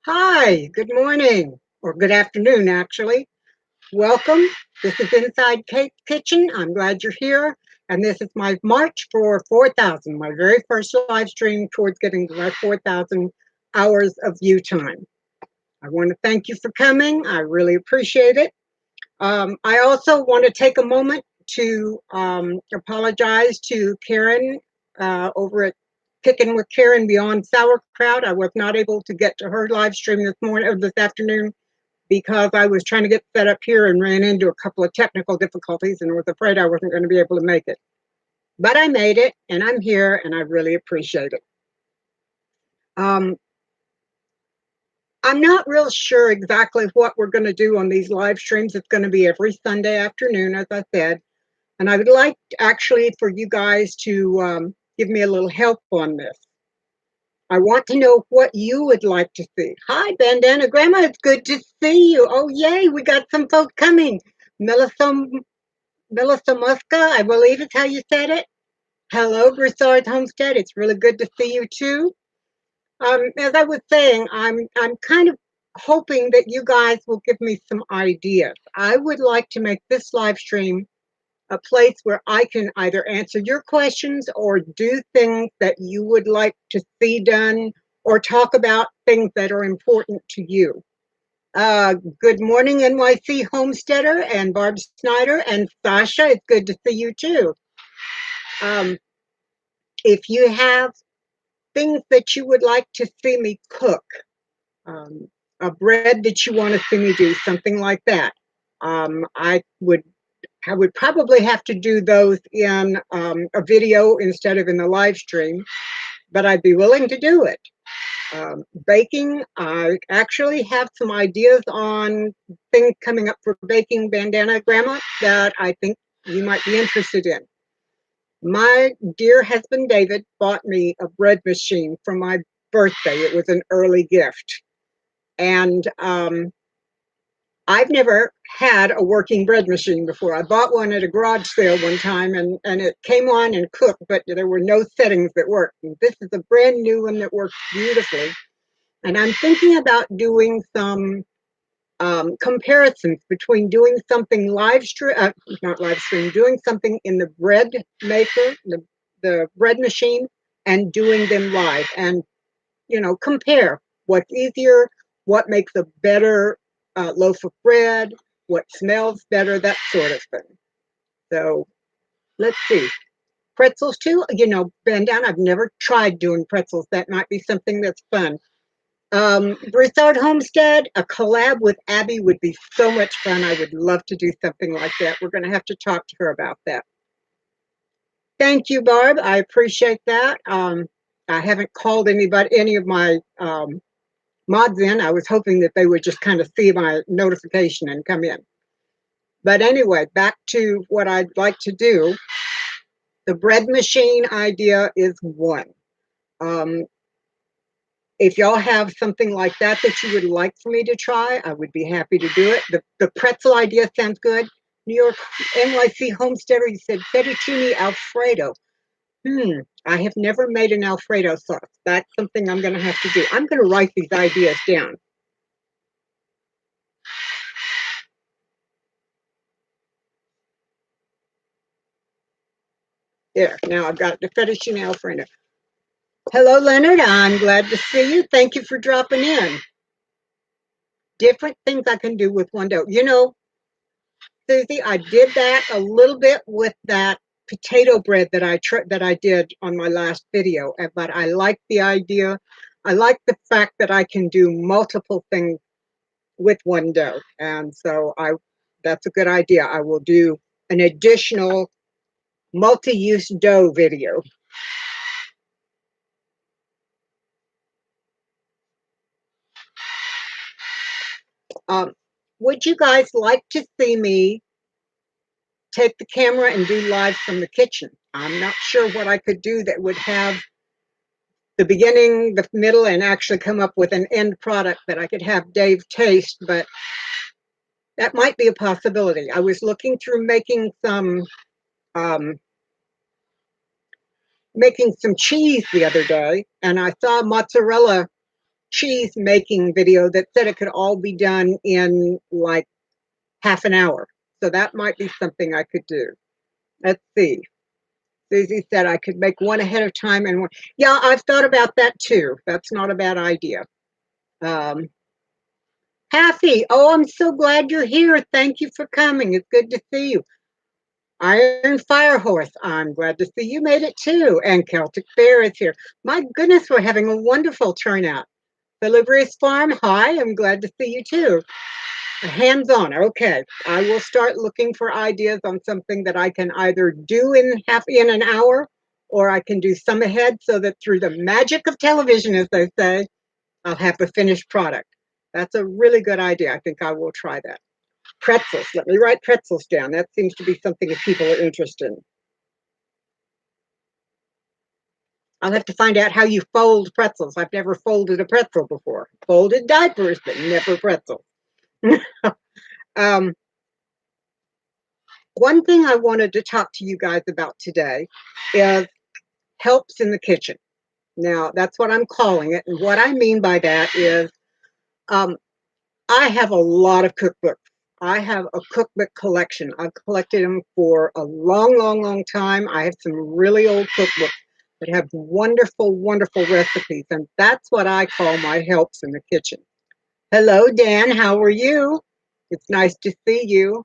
Hi, good morning, or good afternoon, actually. Welcome. This is Inside Kate's Kitchen. I'm glad you're here. And this is my March for 4,000, my very first live stream towards getting to my 4,000 hours of view time. I want to thank you for coming. I really appreciate it. I also want to take a moment to apologize to Karen over at Kicking with Karen Beyond Sauerkraut. I was not able to get to her live stream this morning or this afternoon because I was trying to get set up here and ran into a couple of technical difficulties and was afraid I wasn't going to be able to make it. But I made it and I'm here and I really appreciate it. Um, I'm not real sure exactly what we're going to do on these live streams. It's going to be every Sunday afternoon, as I said. And I would like actually for you guys to give me a little help on this. I want to know what you would like to see. Hi, Bandana Grandma. It's good to see you. Oh, yay. We got some folks coming. Melissa, Melissa Muska, I believe is how you said it. Hello, Broussard Homestead. It's really good to see you too. As I was saying, I'm kind of hoping that you guys will give me some ideas. I would like to make this live stream a place where I can either answer your questions or do things that you would like to see done or talk about things that are important to you. Good morning, NYC Homesteader and Barb Snyder and Sasha. It's good to see you too. Um, if you have things that you would like to see me cook, um, a bread that you want to see me do, something like that, um, I would I would probably have to do those in a video instead of in the live stream, but I'd be willing to do it. Baking, I actually have some ideas on things coming up for baking, Bandana Grandma, that I think you might be interested in. My dear husband David bought me a bread machine for my birthday. It was an early gift. And I've never had a working bread machine before. I bought one at a garage sale one time and it came on and cooked, but there were no settings that worked. And this is a brand new one that works beautifully. And I'm thinking about doing some comparisons between doing something live stream, not live stream, doing something in the bread maker, the bread machine, and doing them live. And, compare what's easier, what makes a better loaf of bread, what smells better, that sort of thing. So let's see. Pretzels too, Bandana, I've never tried doing pretzels. That might be something that's fun. Broussard Homestead, a collab with Abby would be so much fun. I would love to do something like that. We're going to have to talk to her about that. Thank you, Barb. I appreciate that. I haven't called any of my mods in. I was hoping that they would just kind of see my notification and come in. But anyway, back to what I'd like to do. The bread machine idea is one. Um, if y'all have something like that you would like for me to try, I would be happy to do it. The pretzel idea sounds good. New York NYC Homesteader, you said fettuccine Alfredo. I have never made an Alfredo sauce. That's something I'm going to have to do. I'm going to write these ideas down. There, now I've got the fettuccine Alfredo. Hello, Leonard. I'm glad to see you. Thank you for dropping in. Different things I can do with one dough. Susie, I did that a little bit with that potato bread that I did on my last video, but I like the idea. I like the fact that I can do multiple things with one dough, and so that's a good idea. I will do an additional multi-use dough video. Um, would you guys like to see me take the camera and do live from the kitchen? I'm not sure what I could do that would have the beginning, the middle, and actually come up with an end product that I could have Dave taste, but that might be a possibility. I was looking through um, making some cheese the other day, and I saw mozzarella cheese making video that said it could all be done in like half an hour. So that might be something I could do. Let's see. Susie said I could make one ahead of time and one. Yeah, I've thought about that too. That's not a bad idea. Um, Kathy, oh, I'm so glad you're here. Thank you for coming. It's good to see you. Iron Firehorse, I'm glad to see you made it too. And Celtic Bear is here. My goodness, we're having a wonderful turnout. Deliveries Farm, hi, I'm glad to see you too. Hands on, okay. I will start looking for ideas on something that I can either do in an hour, or I can do some ahead so that through the magic of television, as they say, I'll have a finished product. That's a really good idea. I think I will try that. Pretzels. Let me write pretzels down. That seems to be something that people are interested in. I'll have to find out how you fold pretzels. I've never folded a pretzel before. Folded diapers, but never pretzels. um, One thing I wanted to talk to you guys about today is helps in the kitchen. Now, that's what I'm calling it. And what I mean by that is um, I have a lot of cookbooks. I have a cookbook collection. I've collected them for a long, long, long time. I have some really old cookbooks that have wonderful, wonderful recipes. And that's what I call my helps in the kitchen. Hello, Dan. How are you? It's nice to see you.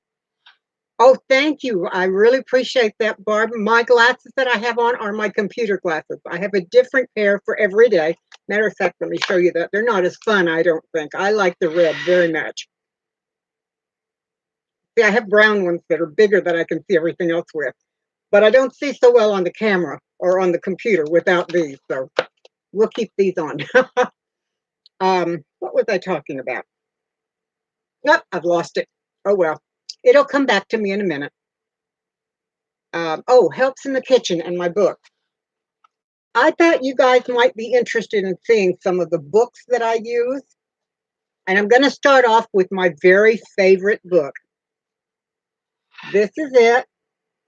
Oh, thank you. I really appreciate that, Barb. My glasses that I have on are my computer glasses. I have a different pair for every day. Matter of fact, let me show you that. They're not as fun, I don't think. I like the red very much. See, I have brown ones that are bigger that I can see everything else with. But I don't see so well on the camera or on the computer without these. So we'll keep these on. What was I talking about? Nope, I've lost it. Oh, well. It'll come back to me in a minute. Oh, helps in the kitchen and my book. I thought you guys might be interested in seeing some of the books that I use. And I'm going to start off with my very favorite book. This is it.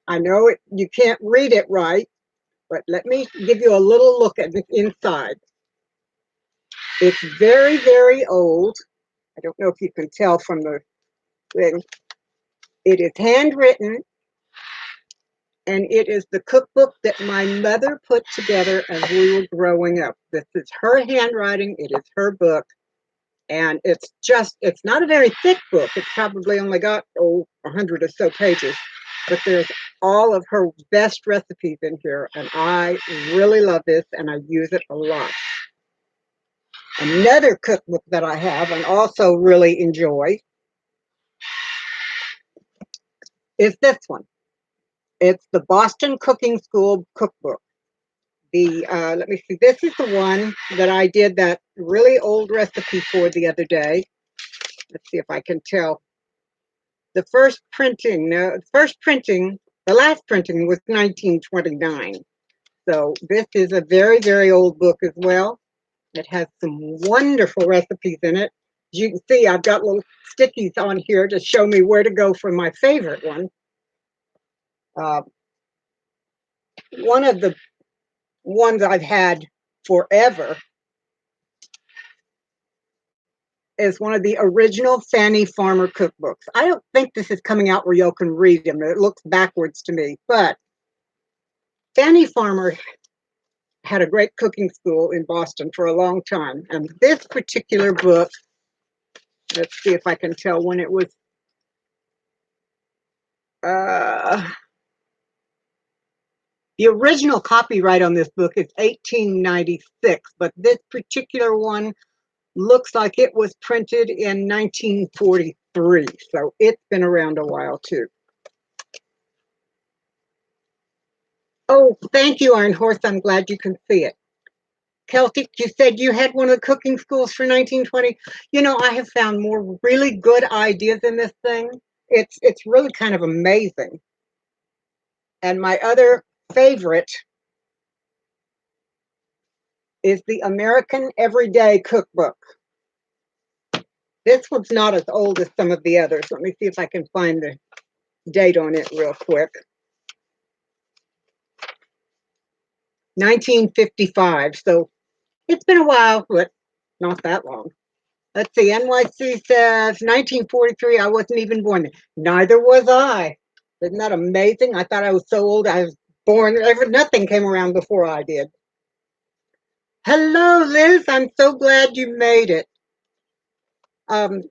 I know you can't read it right, but let me give you a little look at the inside. It's very, very old. I don't know if you can tell from the thing. It is handwritten, and it is the cookbook that my mother put together as we were growing up. This is her handwriting. It is her book. And it's not a very thick book. It's probably only got, 100 or so pages. But there's all of her best recipes in here. And I really love this, and I use it a lot. Another cookbook that I have and also really enjoy is this one. It's the Boston Cooking School Cookbook. Let me see, this is the one that I did that really old recipe for the other day. Let's see if I can tell. The last printing was 1929. So this is a very, very old book as well. It has some wonderful recipes in it. As you can see, I've got little stickies on here to show me where to go for my favorite one. Uh, One of the ones I've had forever is one of the original Fannie Farmer cookbooks. I don't think this is coming out where y'all can read them. It looks backwards to me, but Fannie Farmer had a great cooking school in Boston for a long time. And this particular book, let's see if I can tell when it was. The original copyright on this book is 1896, but this particular one looks like it was printed in 1943. So it's been around a while too. Oh, thank you, Iron Horse. I'm glad you can see it. Celtic, you said you had one of the cooking schools for 1920. You know, I have found more really good ideas in this thing. It's really kind of amazing. And my other favorite is the American Everyday Cookbook. This one's not as old as some of the others. Let me see if I can find the date on it real quick. 1955. So it's been a while, but Not that long. Let's see. NYC says 1943. I wasn't even born then. Neither was I. Isn't that amazing? I thought I was so old. I was born. Nothing came around before I did. Hello, Liz. I'm so glad you made it.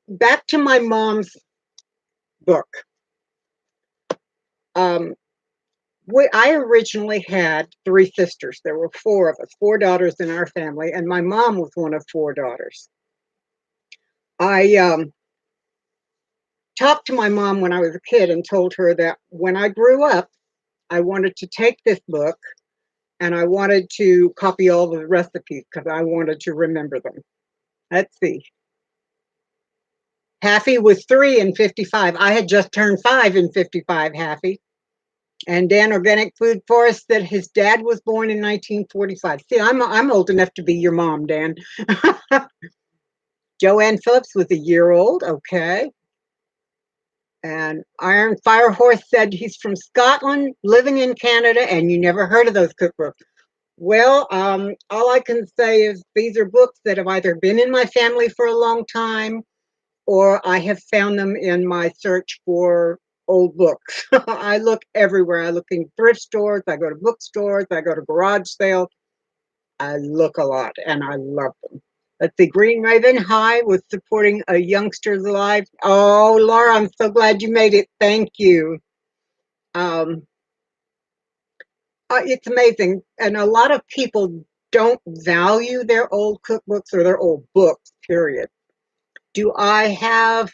Back to my mom's book. Um, I originally had three sisters. There were four of us, four daughters in our family, and my mom was one of four daughters. I talked to my mom when I was a kid and told her that when I grew up, I wanted to take this book and I wanted to copy all the recipes because I wanted to remember them. Let's see. Haffy was 3 in 55. I had just turned 5 in 55, Haffy. And Dan Organic Food Forest said his dad was born in 1945. See, I'm old enough to be your mom, Dan. Joanne Phillips was a year old. Okay. And Iron Fire Horse said he's from Scotland, living in Canada, and you never heard of those cookbooks. Well, all I can say is these are books that have either been in my family for a long time or I have found them in my search for old books. I look everywhere. I look in thrift stores, I go to bookstores, I go to garage sales. I look a lot and I love them. Let's see, Green Raven High was supporting a youngster's life. Oh, Laura, I'm so glad you made it. Thank you. Um, it's amazing. And a lot of people don't value their old cookbooks or their old books, period. Do I have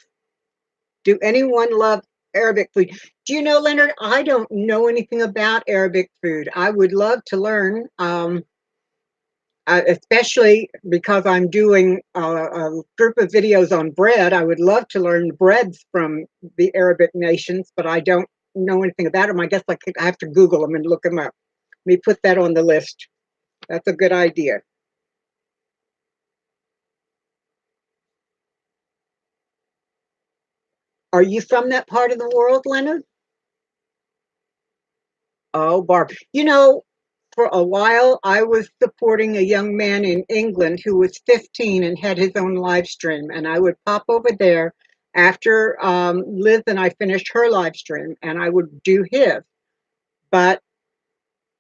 Do anyone love Arabic food? Do you know, Leonard? I don't know anything about Arabic food. I would love to learn, especially because I'm doing a group of videos on bread. I would love to learn breads from the Arabic nations, but I don't know anything about them. I guess I have to Google them and look them up. Let me put that on the list. That's a good idea. Are you from that part of the world, Leonard? Oh, Barb. For a while, I was supporting a young man in England who was 15 and had his own live stream. And I would pop over there after Liz and I finished her live stream, and I would do his. But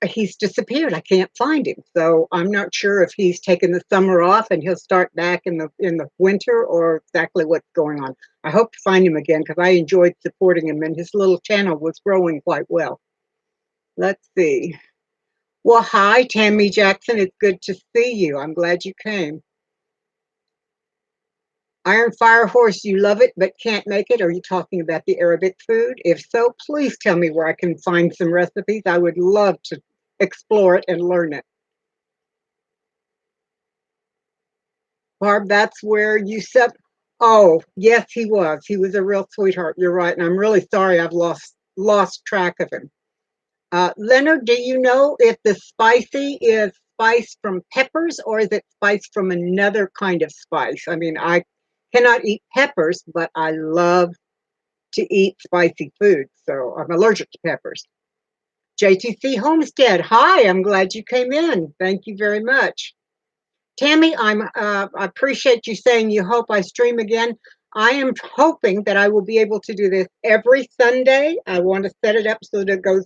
he's disappeared. I can't find him. So I'm not sure if he's taken the summer off and he'll start back in the winter or exactly what's going on. I hope to find him again because I enjoyed supporting him and his little channel was growing quite well. Let's see. Well, hi, Tammy Jackson. It's good to see you. I'm glad you came. Iron Fire Horse, you love it but can't make it. Are you talking about the Arabic food? If so, please tell me where I can find some recipes. I would love to explore it and learn it. Barb, that's where you said, oh, yes, he was. He was a real sweetheart. You're right. And I'm really sorry I've lost track of him. Leonard, do you know if the spicy is spice from peppers or is it spice from another kind of spice? I mean, I cannot eat peppers, but I love to eat spicy food, so I'm allergic to peppers. JTC Homestead, hi, I'm glad you came in. Thank you very much. Tammy, I appreciate you saying you hope I stream again. I am hoping that I will be able to do this every Sunday. I want to set it up so that it goes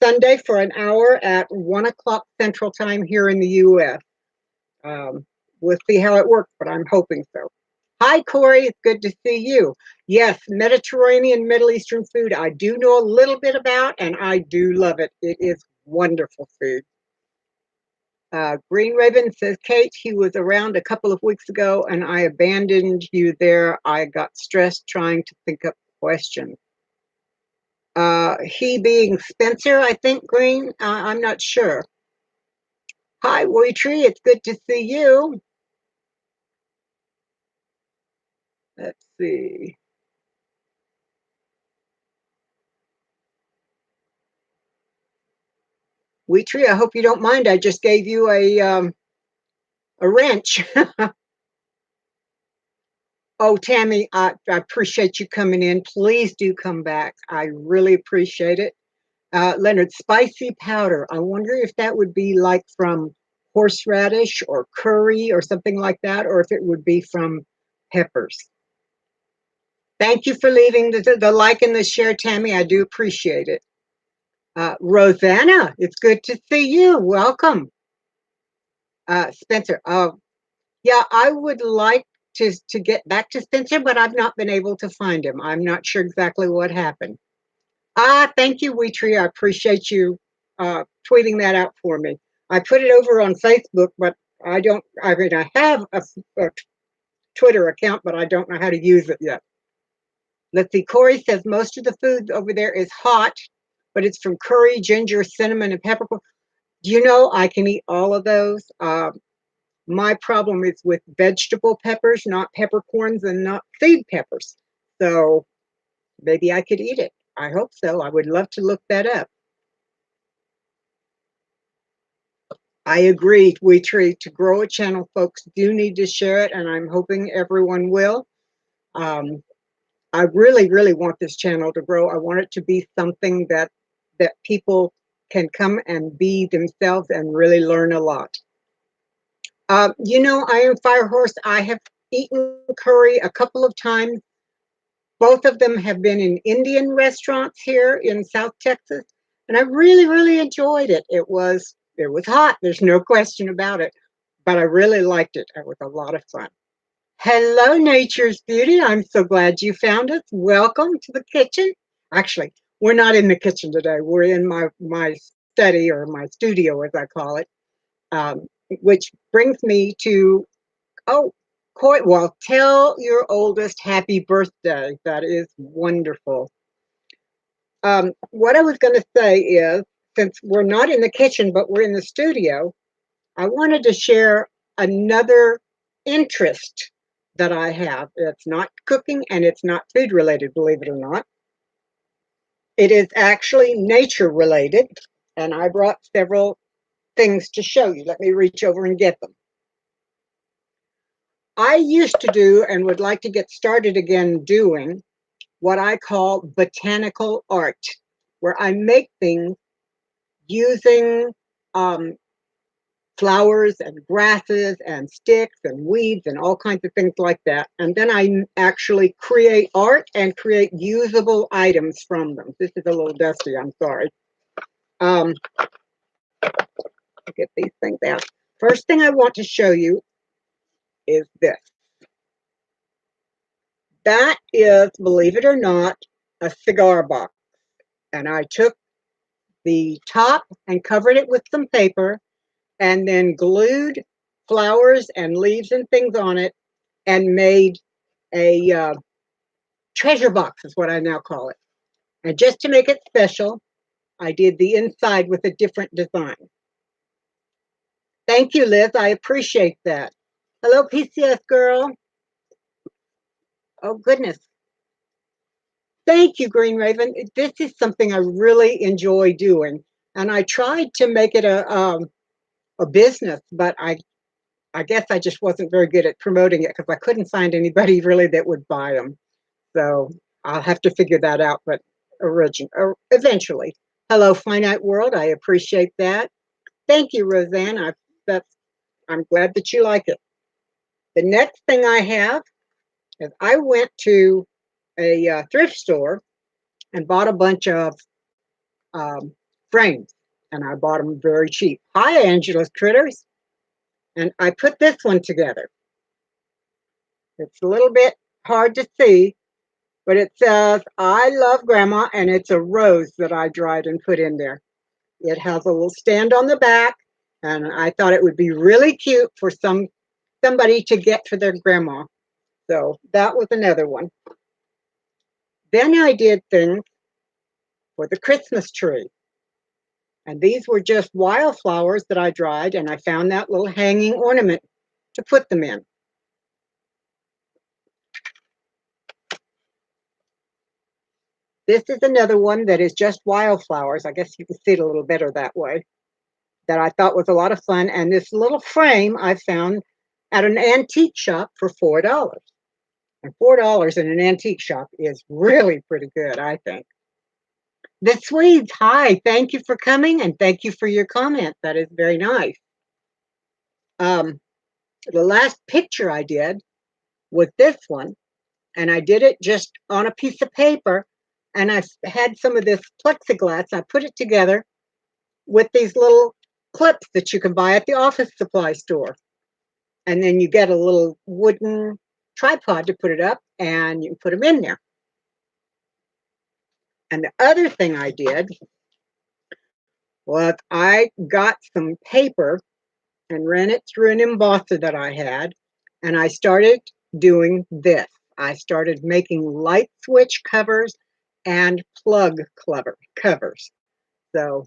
Sunday for an hour at 1 o'clock Central Time here in the U.S. We'll see how it works, but I'm hoping so. Hi, Corey. It's good to see you. Yes, Mediterranean, Middle Eastern food I do know a little bit about, and I do love it. It is wonderful food. Green Raven says, Kate, he was around a couple of weeks ago, and I abandoned you there. I got stressed trying to think up questions. He being Spencer, I think, Green. I'm not sure. Hi, Tree. It's good to see you. Let's see. Tree, I hope you don't mind. I just gave you a wrench. Oh, Tammy, I appreciate you coming in. Please do come back. I really appreciate it. Leonard, spicy powder. I wonder if that would be like from horseradish or curry or something like that, or if it would be from peppers. Thank you for leaving the like and the share, Tammy. I do appreciate it. Rosanna, it's good to see you. Welcome. Spencer, yeah, I would like to get back to Spencer, but I've not been able to find him. I'm not sure exactly what happened. Thank you, Weetree. I appreciate you tweeting that out for me. I put it over on Facebook, but I don't, I mean, I have a Twitter account, but I don't know how to use it yet. Let's see, Corey says most of the food over there is hot, but it's from curry, ginger, cinnamon, and peppercorn. Do you know I can eat all of those? My problem is with vegetable peppers, not peppercorns and not seed peppers. So maybe I could eat it. I hope so. I would love to look that up. I agree, Weetree. To grow a channel, folks do need to share it, and I'm hoping everyone will. I really, really want this channel to grow. I want it to be something that people can come and be themselves and really learn a lot. Iron Fire Horse, I have eaten curry a couple of times. Both of them have been in Indian restaurants here in South Texas, and I really, really enjoyed it. It was hot, there's no question about it, but I really liked it. It was a lot of fun. Hello, Nature's Beauty. I'm so glad you found us. Welcome to the kitchen. Actually, we're not in the kitchen today. We're in my study, or my studio, as I call it, which brings me to, oh, Coy, well, tell your oldest happy birthday. That is wonderful. What I was going to say is, since we're not in the kitchen, but we're in the studio, I wanted to share another interest that I have. It's not cooking and it's not food related, believe it or not. It is actually nature related, and I brought several things to show you. Let me reach over and get them. I used to do, and would like to get started again doing, what I call botanical art, where I make things using flowers and grasses and sticks and weeds and all kinds of things like that. And then I actually create art and create usable items from them. This is a little dusty, I'm sorry. Get these things out. First thing I want to show you is this. That is, believe it or not, a cigar box. And I took the top and covered it with some paper and then glued flowers and leaves and things on it and made a treasure box, is what I now call it. And just to make it special, I did the inside with a different design. Thank you, Liz. I appreciate that. Hello, PCS girl. Oh, goodness. Thank you, Green Raven. This is something I really enjoy doing. And I tried to make it a business, but I guess I just wasn't very good at promoting it because I couldn't find anybody really that would buy them. So I'll have to figure that out, but eventually. Hello, Finite World. I appreciate that. Thank you, Roseanne. I'm glad that you like it. The next thing I have is I went to a thrift store and bought a bunch of frames, and I bought them very cheap. Hi, Angela's Critters. And I put this one together. It's a little bit hard to see, but it says, I love Grandma, and it's a rose that I dried and put in there. It has a little stand on the back, and I thought it would be really cute for somebody to get for their grandma. So that was another one. Then I did things for the Christmas tree. And these were just wildflowers that I dried, and I found that little hanging ornament to put them in. This is another one that is just wildflowers. I guess you can see it a little better that way. That I thought was a lot of fun. And this little frame I found at an antique shop for $4. And $4 in an antique shop is really pretty good, I think. The Swedes, hi, thank you for coming and thank you for your comment. That is very nice. Um, the last picture I did was this one, and I did it just on a piece of paper, and I had some of this plexiglass. I put it together with these little clips that you can buy at the office supply store. And then you get a little wooden tripod to put it up, and you can put them in there. And the other thing I did was I got some paper and ran it through an embosser that I had, and I started doing this. I started making light switch covers and plug covers. So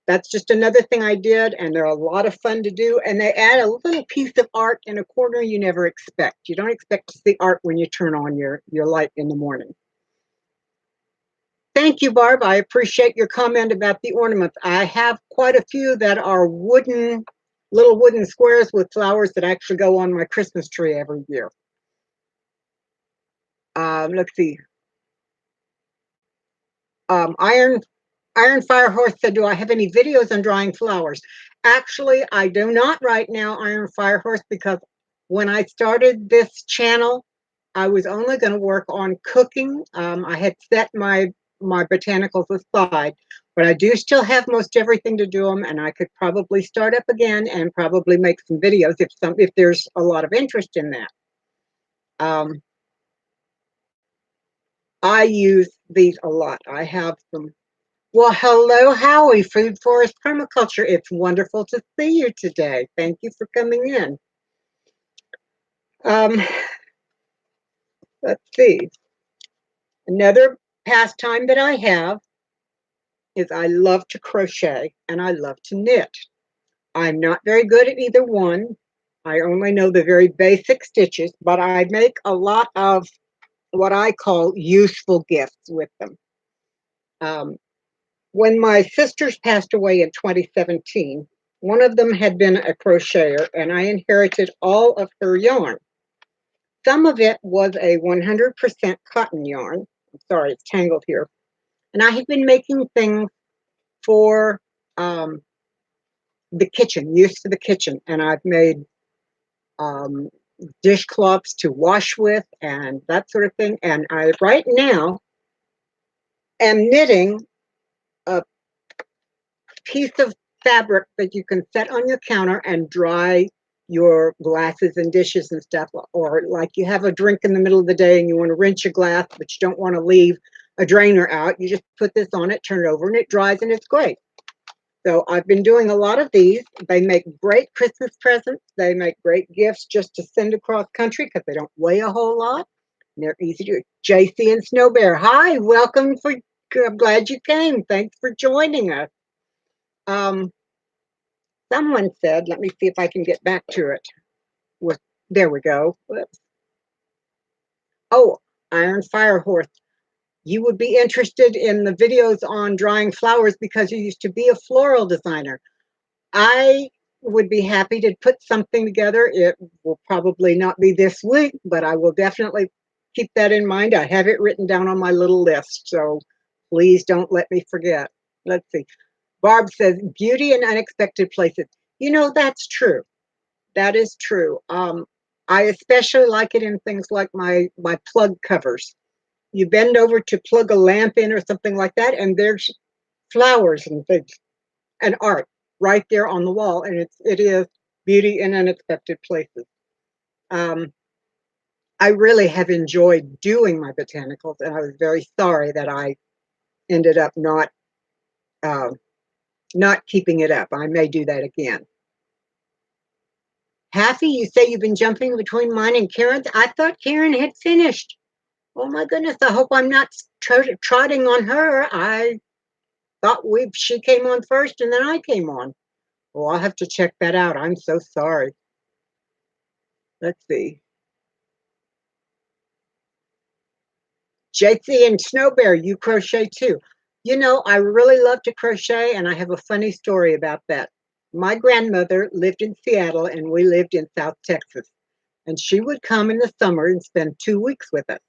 that's just another thing I did, and they're a lot of fun to do, and they add a little piece of art in a corner you never expect. You don't expect to see art when you turn on your light in the morning. Thank you, Barb. I appreciate your comment about the ornaments. I have quite a few that are little wooden squares with flowers that actually go on my Christmas tree every year. Let's see. Iron Fire Horse said, do I have any videos on drawing flowers? Actually, I do not right now, Iron Fire Horse, because when I started this channel, I was only going to work on cooking. I had set my botanicals aside, but I do still have most everything to do them, and I could probably start up again and probably make some videos if there's a lot of interest in that. I use these a lot. I have some. Well, hello, Howie, Food Forest Permaculture. It's wonderful to see you today. Thank you for coming in. Um, let's see. Another pastime that I have is I love to crochet and I love to knit. I'm not very good at either one. I only know the very basic stitches, but I make a lot of what I call useful gifts with them. When my sisters passed away in 2017, one of them had been a crocheter, and I inherited all of her yarn. Some of it was a 100% cotton yarn. I'm sorry, it's tangled here. And I had been making things for the kitchen, used for the kitchen. And I've made um, dishcloths to wash with and that sort of thing. And I, right now, am knitting a piece of fabric that you can set on your counter and dry your glasses and dishes and stuff. Or like you have a drink in the middle of the day and you want to rinse your glass, but you don't want to leave a drainer out. You just put this on it, turn it over, and it dries, and it's great. So I've been doing a lot of these. They make great Christmas presents. They make great gifts just to send across country because they don't weigh a whole lot. And they're easy to do. JC and Snow Bear, hi, welcome. I'm glad you came. Thanks for joining us. Someone said, let me see if I can get back to it. There we go. Whoops. Oh, Iron Fire Horse. You would be interested in the videos on drawing flowers because you used to be a floral designer. I would be happy to put something together. It will probably not be this week, but I will definitely keep that in mind. I have it written down on my little list, so please don't let me forget. Let's see. Barb says, beauty in unexpected places. You know, that's true. That is true. I especially like it in things like my plug covers. You bend over to plug a lamp in or something like that, and there's flowers and things and art right there on the wall, and it is beauty in unexpected places. I really have enjoyed doing my botanicals, and I was very sorry that I ended up uh, not keeping it up. I may do that again. Happy, you say you've been jumping between mine and Karen's. I thought Karen had finished. Oh my goodness! I hope I'm not trotting on her. I thought she came on first, and then I came on. Well, I'll have to check that out. I'm so sorry. Let's see. JC and Snow Bear, you crochet too. You know, I really love to crochet, and I have a funny story about that. My grandmother lived in Seattle, and we lived in South Texas. And she would come in the summer and spend 2 weeks with us.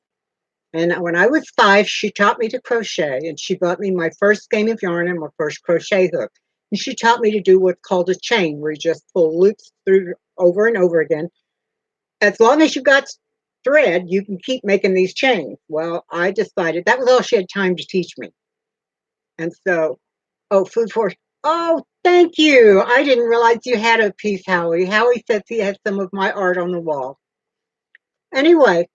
And when I was 5, she taught me to crochet, and she bought me my first skein of yarn and my first crochet hook. And she taught me to do what's called a chain, where you just pull loops through over and over again. As long as you got thread, you can keep making these chains. Well, I decided that was all she had time to teach me. And so, oh, food for, oh, thank you. I didn't realize you had a piece, Howie. Howie says he has some of my art on the wall. Anyway,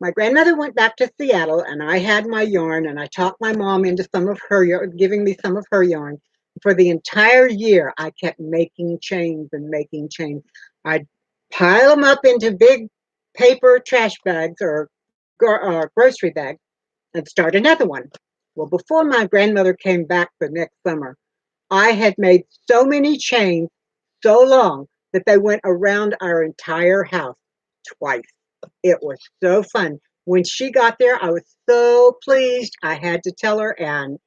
my grandmother went back to Seattle, and I had my yarn, and I talked my mom into some of her yarn, giving me some of her yarn. For the entire year, I kept making chains and making chains. I'd pile them up into big paper trash bags or grocery bags and start another one. Well, before my grandmother came back the next summer, I had made so many chains so long that they went around our entire house twice. It was so fun. When she got there, I was so pleased. I had to tell her, and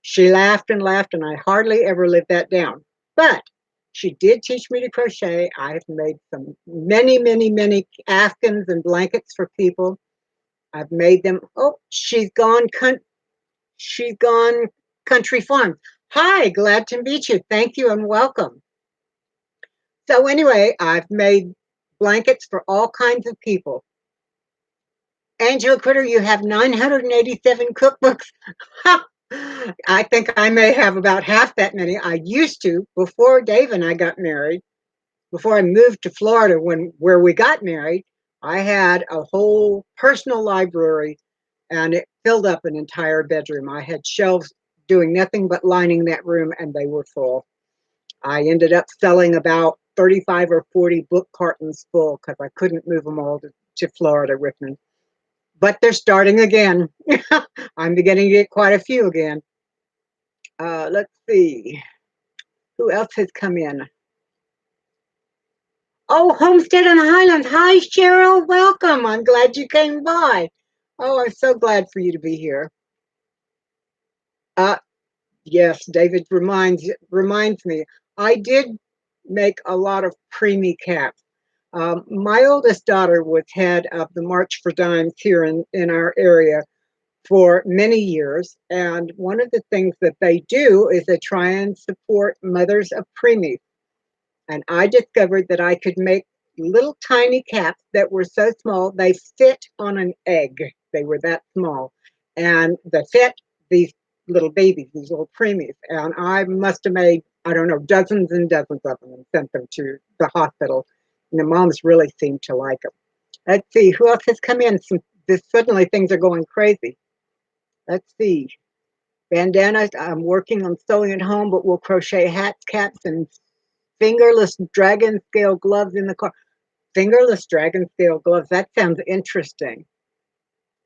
she laughed and laughed, and I hardly ever lived that down. But she did teach me to crochet. I have made some many afghans and blankets for people. I've made them. Oh, she's gone country farm. Hi, glad to meet you. Thank you and welcome. So anyway, I've made blankets for all kinds of people. Angela Critter, you have 987 cookbooks. I think I may have about half that many. I used to before Dave and I got married. Before I moved to Florida, where we got married, I had a whole personal library, and it filled up an entire bedroom. I had shelves doing nothing but lining that room, and they were full. I ended up selling about 35 or 40 book cartons full because I couldn't move them all to Florida with me. But they're starting again. I'm beginning to get quite a few again. Let's see. Who else has come in? Oh, Homestead on the Highlands. Hi, Cheryl. Welcome. I'm glad you came by. Oh, I'm so glad for you to be here. Uh, yes, David reminds me. I did make a lot of preemie caps. My oldest daughter was head of the March for Dimes here in our area for many years. And one of the things that they do is they try and support mothers of preemies. And I discovered that I could make little tiny caps that were so small they fit on an egg. They were that small. And they fit these little babies, these little preemies. And I must have made, I don't know, dozens and dozens of them and sent them to the hospital. And the moms really seemed to like them. Let's see, who else has come in? Suddenly things are going crazy. Let's see. Bandanas. I'm working on sewing at home, but we'll crochet hats, caps, and fingerless dragon scale gloves in the car. Fingerless dragon scale gloves. That sounds interesting.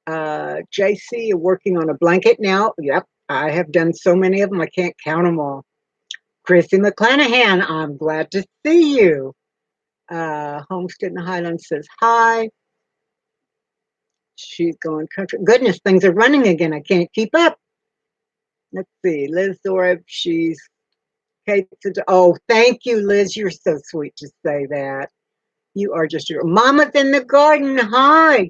JC, you're working on a blanket now. Yep, I have done so many of them. I can't count them all. Chrissy McClanahan, I'm glad to see you. Homestead in the Highlands says hi. She's going country. Goodness, things are running again. I can't keep up. Let's see. Liz Zorib, she's Kate. Oh, thank you, Liz. You're so sweet to say that. You are just your mama's in the garden. Hi.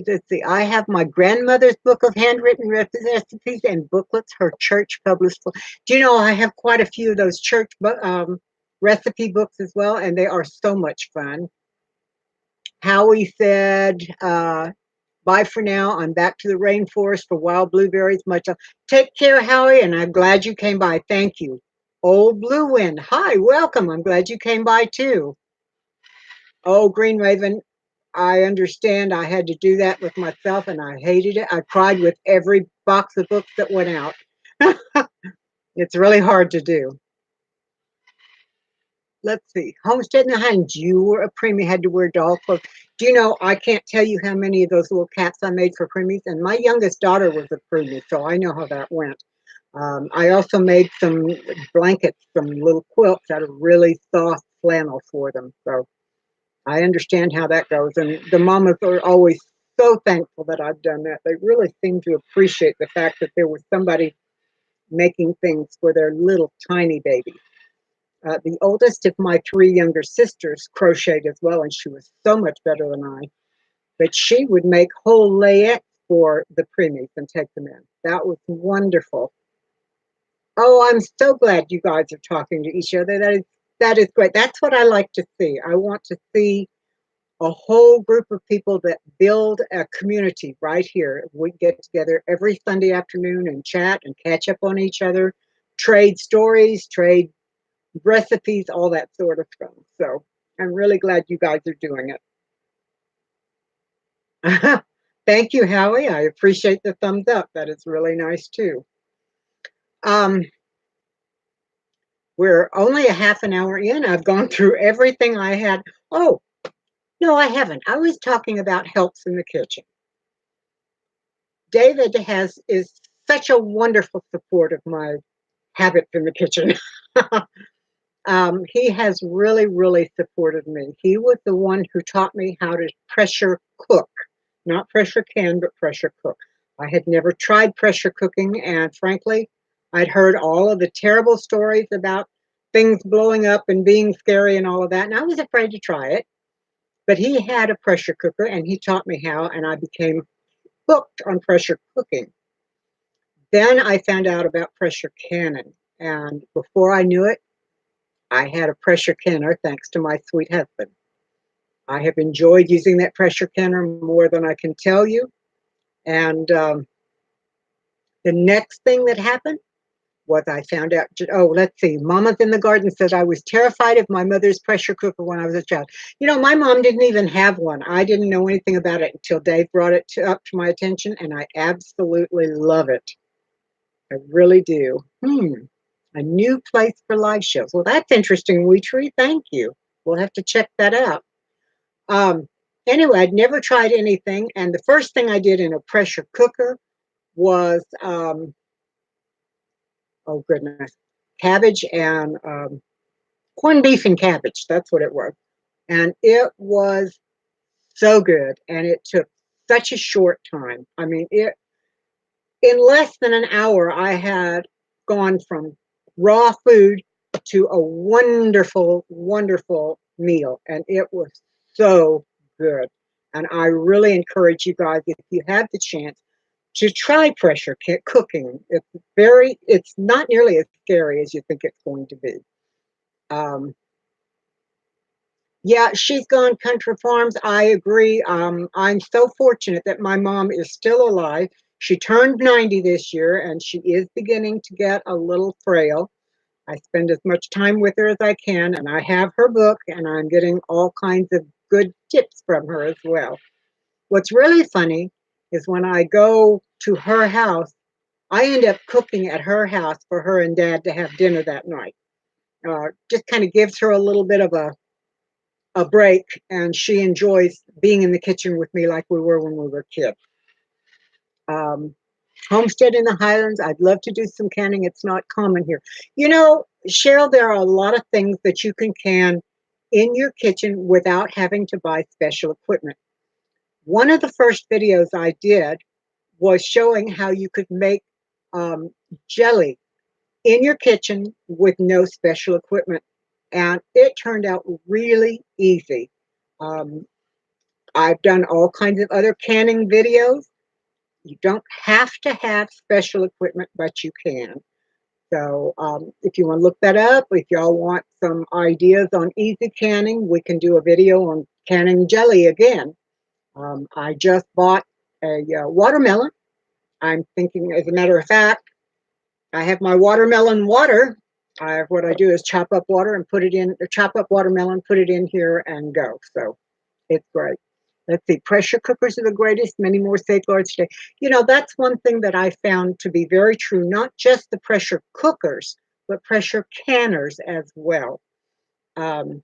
Let's see. I have my grandmother's book of handwritten recipes and booklets, her church published book. Do you know I have quite a few of those church recipe books as well, and they are so much fun. Howie said, bye for now. I'm back to the rainforest for wild blueberries. Much love. Take care, Howie, and I'm glad you came by. Thank you. Old Blue Wind. Hi, welcome. I'm glad you came by too. Oh, Green Raven, I understand. I had to do that with myself and I hated it. I cried with every box of books that went out. It's really hard to do. Let's see. Homestead in the Highlands, you were a preemie, had to wear doll clothes. Do you know, I can't tell you how many of those little caps I made for preemies, and my youngest daughter was a preemie, so I know how that went. I also made some blankets, some little quilts out of really soft flannel for them. So I understand how that goes. And the mamas are always so thankful that I've done that. They really seem to appreciate the fact that there was somebody making things for their little tiny babies. The oldest of my three younger sisters crocheted as well, and she was so much better than I. But she would make whole layettes for the preemies and take them in. That was wonderful. Oh, I'm so glad you guys are talking to each other. That is great. That's what I like to see. I want to see a whole group of people that build a community right here. We get together every Sunday afternoon and chat and catch up on each other, trade stories, trade recipes, all that sort of stuff. So I'm really glad you guys are doing it. Thank you, Howie. I appreciate the thumbs up. That is really nice too. Um, we're only a half an hour in. I've gone through everything I had. Oh, no, I haven't. I was talking about helps in the kitchen. David is such a wonderful support of my habits in the kitchen. He has really, really supported me. He was the one who taught me how to pressure cook, not pressure can, but pressure cook. I had never tried pressure cooking, and frankly, I'd heard all of the terrible stories about things blowing up and being scary and all of that, and I was afraid to try it. But he had a pressure cooker, and he taught me how, and I became hooked on pressure cooking. Then I found out about pressure canning, and before I knew it, I had a pressure canner thanks to my sweet husband. I have enjoyed using that pressure canner more than I can tell you. And the next thing that happened was I found out, oh, let's see, Mama's in the Garden said I was terrified of my mother's pressure cooker when I was a child. You know, my mom didn't even have one. I didn't know anything about it until Dave brought it up to my attention, and I absolutely love it. I really do. A new place for live shows. Well, that's interesting, Wheatree. Thank you. We'll have to check that out. Um, anyway, I'd never tried anything, and the first thing I did in a pressure cooker was, oh goodness, cabbage and corned beef and cabbage. That's what it was, and it was so good, and it took such a short time. I mean, it in less than an hour, I had gone from raw food to a wonderful, wonderful meal, and it was so good. And I really encourage you guys, if you have the chance, to try pressure cooking. It's not nearly as scary as you think it's going to be. Um, yeah, she's gone country farms. I agree. I'm so fortunate that my mom is still alive. She turned 90 this year and she is beginning to get a little frail. I spend as much time with her as I can, and I have her book, and I'm getting all kinds of good tips from her as well. What's really funny is when I go to her house, I end up cooking at her house for her and Dad to have dinner that night. Just kind of gives her a little bit of a break, and she enjoys being in the kitchen with me like we were when we were kids. Um, Homestead in the Highlands, I'd love to do some canning. It's not common here. You know, Cheryl, there are a lot of things that you can can in your kitchen without having to buy special equipment. One of the first videos I did was showing how you could make um, jelly in your kitchen with no special equipment. And it turned out really easy. Um, I've done all kinds of other canning videos. You don't have to have special equipment, but you can. So if you want to look that up, if y'all want some ideas on easy canning, we can do a video on canning jelly again. I just bought a watermelon. I'm thinking, as a matter of fact, I have my watermelon water. What I do is chop up water and put it in, or chop up watermelon, put it in here and go. So it's great. Let's see, pressure cookers are the greatest, many more safeguards today. You know, that's one thing that I found to be very true, not just the pressure cookers, but pressure canners as well. Um,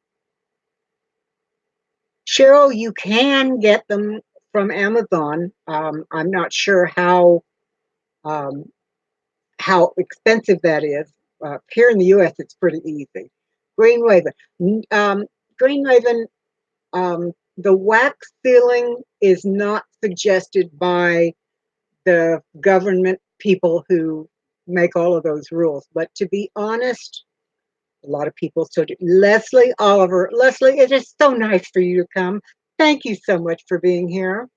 Cheryl, you can get them from Amazon. I'm not sure um, how expensive that is. Here in the U.S., it's pretty easy. Green Raven. Green Raven, the wax sealing is not suggested by the government people who make all of those rules. But to be honest, a lot of people so do. Leslie Oliver. Leslie, it is so nice for you to come. Thank you so much for being here.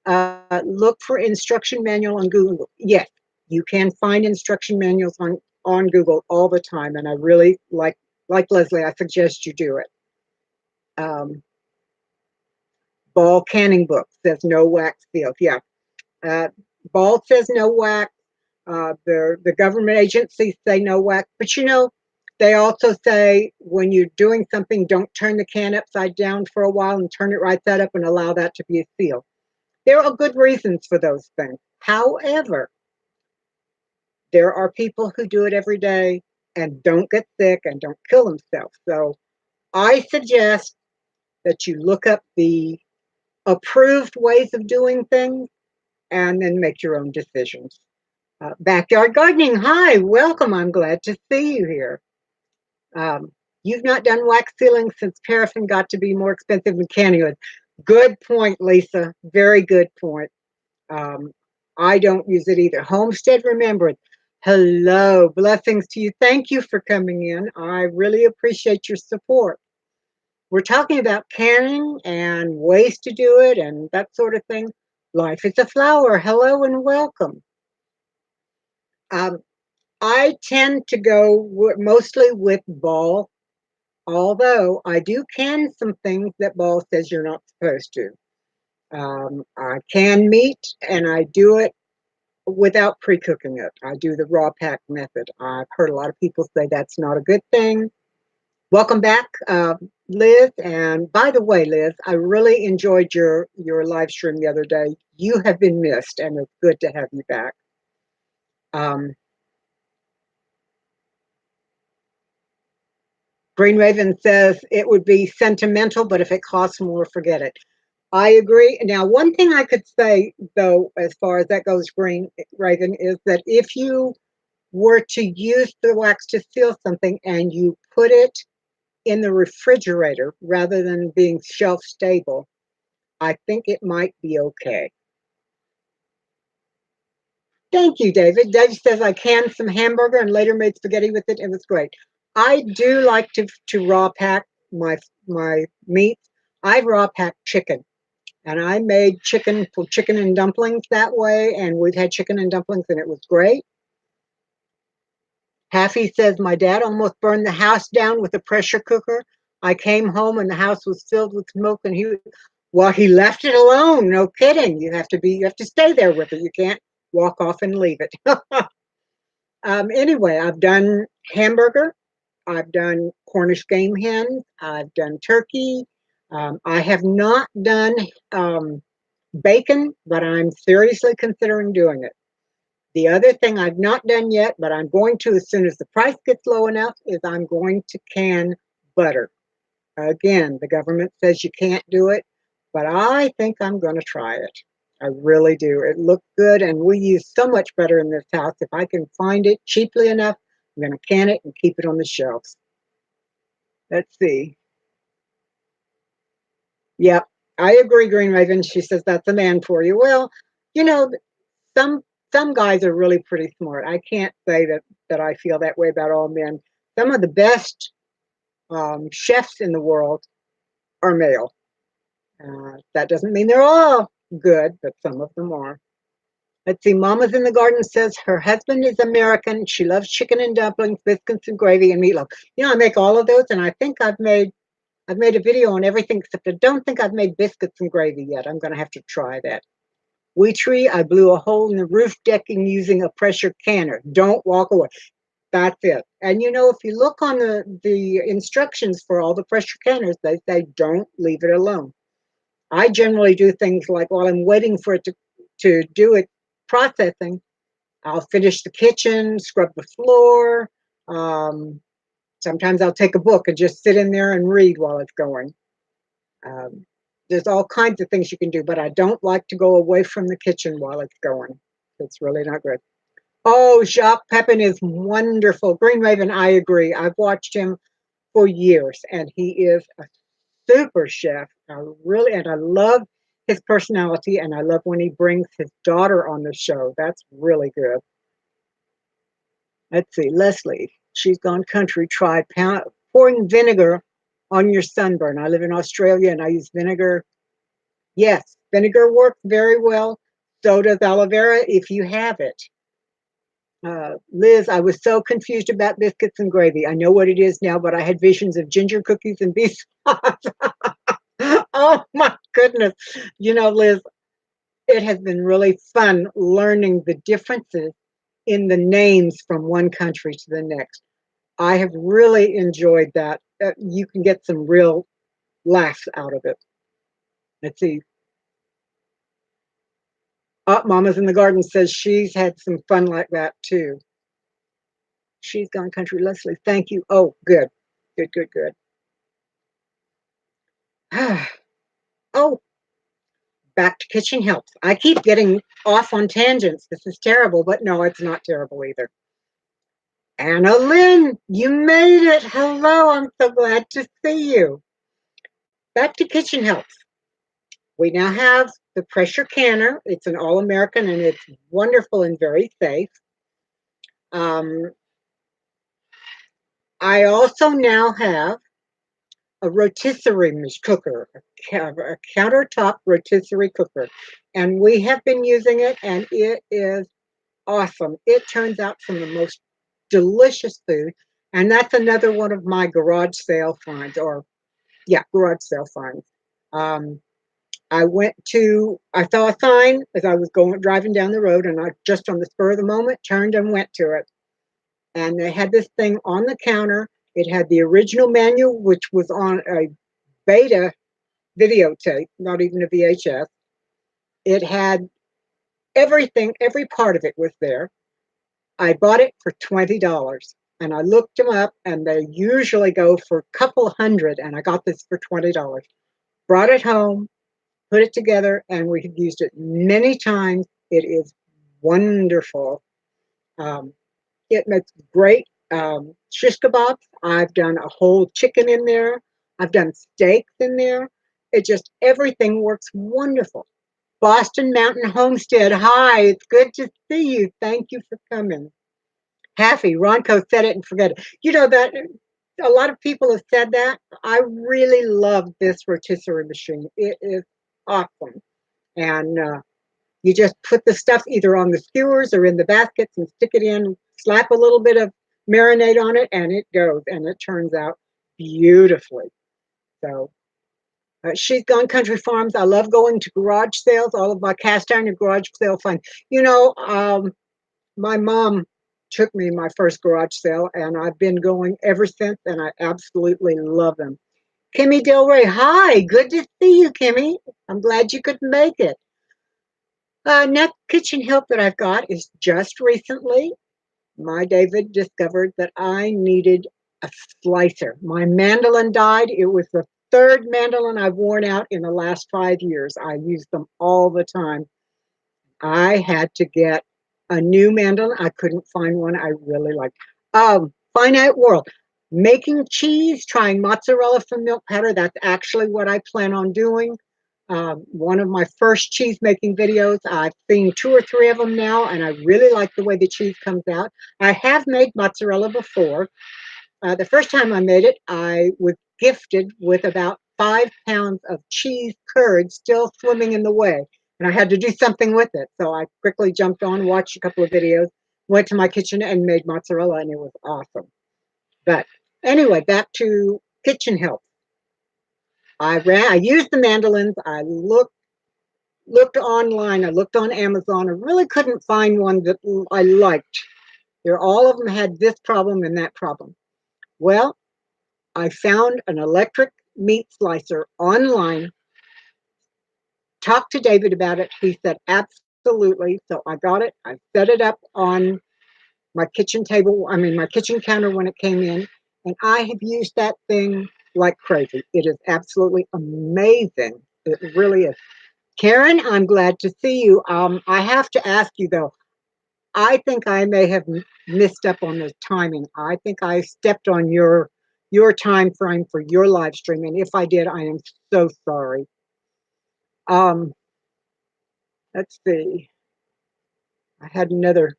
Look for instruction manual on Google. Yes, you can find instruction manuals on Google all the time, and I really like Leslie. I suggest you do it. Um, Ball canning book says no wax seals. Yeah, uh, Ball says no wax. The government agencies say no wax, but they also say when you're doing something, don't turn the can upside down for a while and turn it right side up and allow that to be a seal. There are good reasons for those things. However, there are people who do it every day and don't get sick and don't kill themselves. So I suggest that you look up the approved ways of doing things and then make your own decisions. Backyard gardening, hi, welcome. I'm glad to see you here. Um, you've not done wax sealing since paraffin got to be more expensive than canning wood. Good point, Lisa. Very good point. Um, I don't use it either. Homestead Remembrance. Hello, blessings to you. Thank you for coming in. I really appreciate your support. We're talking about canning and ways to do it and that sort of thing. Life is a flower. Hello and welcome. Um, I tend to go mostly with Ball, although I do can some things that Ball says you're not supposed to. I can meat and I do it without pre-cooking it. I do the raw pack method. I've heard a lot of people say that's not a good thing. Welcome back, Liz. And by the way, Liz, I really enjoyed your live stream the other day. You have been missed, and it's good to have you back. Um, Green Raven says it would be sentimental, but if it costs more, forget it. I agree. Now, one thing I could say, though, as far as that goes, Green Raven, is that if you were to use the wax to seal something and you put it in the refrigerator rather than being shelf stable, I think it might be okay. Thank you, David. David says I canned some hamburger and later made spaghetti with it. It was great. I do like to raw pack my meats. I raw pack chicken, and I made chicken and dumplings that way, and we've had chicken and dumplings, and it was great. Haffy says my dad almost burned the house down with a pressure cooker. I came home and the house was filled with smoke, and he left it alone. No kidding. You have to stay there with it. You can't walk off and leave it. Anyway, I've done hamburger. I've done Cornish game hens. I've done turkey. I have not done bacon, but I'm seriously considering doing it. The other thing I've not done yet, but I'm going to as soon as the price gets low enough, is I'm going to can butter. Again, the government says you can't do it, but I think I'm going to try it. I really do. It looks good, and we use so much butter in this house. If I can find it cheaply enough, I'm going to can it and keep it on the shelves. Let's see. Yep, I agree, Green Raven. She says that's a man for you. Well, you know, some some guys are really pretty smart. I can't say that I feel that way about all men. Some of the best chefs in the world are male. That doesn't mean they're all good, but some of them are. Let's see. Mama's in the Garden says her husband is American. She loves chicken and dumplings, biscuits and gravy, and meatloaf. I make all of those, and I think I've made a video on everything except I don't think I've made biscuits and gravy yet. I'm going to have to try that. Wee tree, I blew a hole in the roof decking using a pressure canner. Don't walk away. That's it. And if you look on the instructions for all the pressure canners, they say don't leave it alone. I generally do things like while I'm waiting for it to do its processing, I'll finish the kitchen, scrub the floor. Sometimes I'll take a book and just sit in there and read while it's going. Um, there's all kinds of things you can do, but I don't like to go away from the kitchen while it's going. It's really not good. Oh, Jacques Pepin is wonderful. Green Raven, I agree. I've watched him for years, and he is a super chef. And I love his personality, and I love when he brings his daughter on the show. That's really good. Let's see, Leslie, she's gone country. Try pouring vinegar on your sunburn. I live in Australia, and I use vinegar. Yes, vinegar works very well. So does aloe vera if you have it. Liz, I was so confused about biscuits and gravy. I know what it is now, but I had visions of ginger cookies and beef sauce. Oh my goodness. Liz, it has been really fun learning the differences in the names from one country to the next. I have really enjoyed that. You can get some real laughs out of it. Let's see. Oh, Mama's in the Garden says she's had some fun like that too. She's gone country, Leslie. Thank you. Oh, good. Good, good, good. Oh, back to kitchen helps. I keep getting off on tangents. This is terrible, but no, it's not terrible either. Anna Lynn, you made it. Hello, I'm so glad to see you. Back to kitchen helps. We now have the pressure canner. It's an all American and it's wonderful and very safe. Um, I also now have a rotisserie cooker, a countertop rotisserie cooker. And we have been using it, and it is awesome. It turns out some of the most delicious food. And that's another one of my garage sale finds, or yeah, garage sale finds. Um, I saw a sign as I was driving down the road, and I just on the spur of the moment turned and went to it. And they had this thing on the counter. It had the original manual, which was on a beta videotape, not even a VHS. It had everything, every part of it was there. I bought it for $20 and I looked them up and they usually go for a couple hundred and I got this for $20. Brought it home, put it together, and we have used it many times. It is wonderful. Um, it makes great shish kebabs. I've done a whole chicken in there. I've done steaks in there. It just, everything works wonderful. Boston Mountain Homestead. Hi, it's good to see you. Thank you for coming. Happy. Ronco said it and forget it. That a lot of people have said that. I really love this rotisserie machine. It is awesome. And you just put the stuff either on the skewers or in the baskets and stick it in, slap a little bit of marinade on it, and it goes. And it turns out beautifully. So She's Gone Country Farms. I love going to garage sales. All of my cast iron and garage sale fun. My mom took me my first garage sale, and I've been going ever since, and I absolutely love them. Kimmy Del Rey, hi, good to see you, Kimmy. I'm glad you could make it. Next kitchen help that I've got is just recently, my David discovered that I needed a slicer. My mandolin died. It was the third mandolin I've worn out in the last 5 years. I use them all the time. I had to get a new mandolin. I couldn't find one I really liked. Finite World. Making cheese, trying mozzarella from milk powder. That's actually what I plan on doing. One of my first cheese making videos. I've seen two or three of them now, and I really like the way the cheese comes out. I have made mozzarella before. The first time I made it, I was gifted with about 5 pounds of cheese curd still swimming in the way, and I had to do something with it. So I quickly jumped on, watched a couple of videos, went to my kitchen, and made mozzarella, and it was awesome. But anyway, back to kitchen help. I used the mandolins. I looked online. I looked on Amazon. I really couldn't find one that I liked. All of them had this problem and that problem. Well, I found an electric meat slicer online, talked to David about it. He said, absolutely. So I got it. I set it up on my kitchen table, my kitchen counter when it came in. And I have used that thing like crazy. It is absolutely amazing. It really is. Karen, I'm glad to see you. I have to ask you though, I think I may have missed up on the timing. I think I stepped on your time frame for your live stream, and if I did, I am so sorry. Um, let's see. I had another.